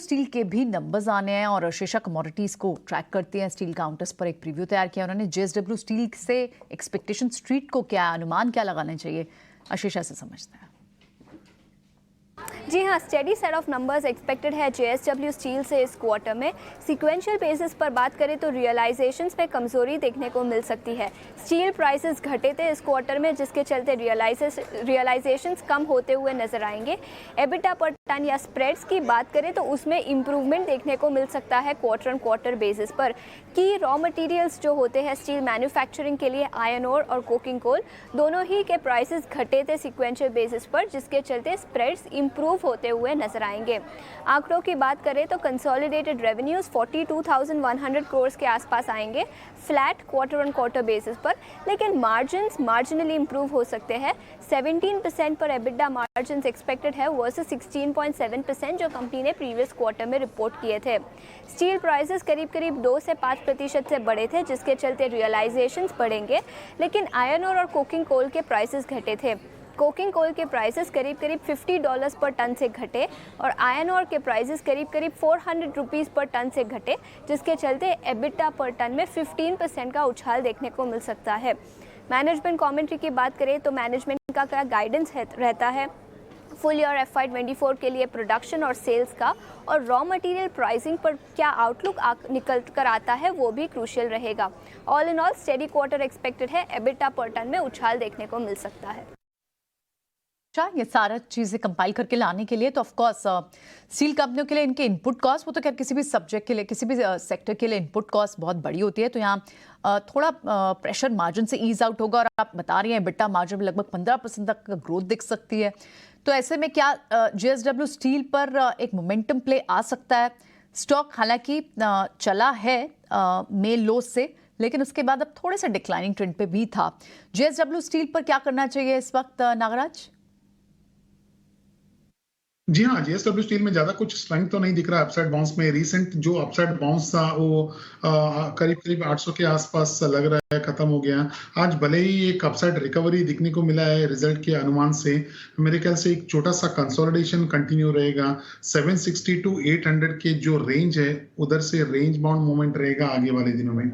Steel के भी numbers आने हैं और शीशा कमोडिटीज को ट्रैक करते हैं। स्टील काउंटर्स पर एक प्रीव्यू तैयार किया उन्होंने। जेएसडब्ल्यू स्टील से एक्सपेक्टेशन स्ट्रीट को क्या अनुमान क्या लगाने चाहिए, आशीषा से समझते हैं। जी हाँ, steady set of numbers expected है जेएसडब्ल्यू स्टील से इस क्वार्टर में। सीक्वेंशियल बेसिस पर बात करें तो रियलाइजेशंस में कमजोरी देखने को मिल सकती है। स्टील प्राइसेस घटे थे इस क्वार्टर में, जिसके चलते रियलाइजेशंस कम होते हुए नजर आएंगे। एबिटा पर टन या स्प्रेड्स की बात करें तो उसमें इंप्रूवमेंट देखने को मिल सकता है क्वार्टर ऑन क्वार्टर बेसिस पर। की रॉ मटेरियल्स जो होते हैं स्टील मैन्युफैक्चरिंग के लिए, आयरन ओर और कोकिंग कोल, दोनों ही के प्राइसेस घटे थे सीक्वेंशियल बेसिस पर, जिसके चलते स्प्रेड्स इंप्रूव होते हुए नजर आएंगे। आंकड़ों की बात करें तो कंसोलिडेटेड रेवेन्यूज 42,100 करोड़ के आसपास आएंगे, flat quarter on quarter basis पर, लेकिन मार्जिन्स मार्जिनली इंप्रूव हो सकते हैं। 17% पर एबिटा मार्जिन्स एक्सपेक्टेड है वर्सेस 16.7% जो कंपनी ने प्रीवियस क्वार्टर में रिपोर्ट किए थे। स्टील प्राइसेस करीब करीब 2 से 5% से बढ़े थे, जिसके चलते रियलाइजेशंस बढ़ेंगे, लेकिन आयरन और कोकिंग कोल के प्राइसेस घटे थे। कोकिंग कोल के प्राइसेस करीब करीब $50 पर टन से घटे और आयरन ओर के प्राइसेस करीब करीब 400 रुपीज़ पर टन से घटे, जिसके चलते एबिटा पर टन में 15% का उछाल देखने को मिल सकता है। मैनेजमेंट कमेंट्री की बात करें तो मैनेजमेंट का क्या गाइडेंस रहता है फुल ईयर FY24 के लिए प्रोडक्शन और सेल्स का, और रॉ मटेरियल प्राइसिंग पर क्या आउटलुक निकल कर आता है वो भी क्रूशियल रहेगा। All in all steady quarter expected है, एबिटा पर टन में उछाल देखने को मिल सकता है। ये सारा चीज़ें कंपाइल करके लाने के लिए तो ऑफ कोर्स स्टील कंपनियों के लिए इनके इनपुट कॉस्ट, वो तो खैर किसी भी सब्जेक्ट के लिए, किसी भी सेक्टर के लिए इनपुट कॉस्ट बहुत बड़ी होती है, तो यहाँ थोड़ा प्रेशर मार्जिन से ईज आउट होगा। और आप बता रही हैं बिट्टा मार्जिन में लगभग 15% तक ग्रोथ दिख सकती है। तो ऐसे में क्या जेएसडब्ल्यू स्टील पर एक मोमेंटम प्ले आ सकता है? स्टॉक हालांकि चला है मे लो से, लेकिन उसके बाद अब थोड़े से डिक्लाइनिंग ट्रेंड पे भी था। जेएसडब्ल्यू स्टील पर क्या करना चाहिए इस वक्त नागराज? जी हाँ, जेएसडब्ल्यू स्टील में ज्यादा कुछ स्ट्रेंथ तो नहीं दिख रहा है अपसाइड बाउंस में। रीसेंट जो अपसाइड बाउंस था वो करीब करीब 800 के आसपास लग रहा है खत्म हो गया। आज भले ही एक अपसाइड रिकवरी दिखने को मिला है रिजल्ट के अनुमान से, मेरे ख्याल से एक छोटा सा कंसोलिडेशन कंटिन्यू रहेगा। 760 to 800 के जो रेंज है उधर से रेंज बाउंड मूवमेंट रहेगा आगे वाले दिनों में।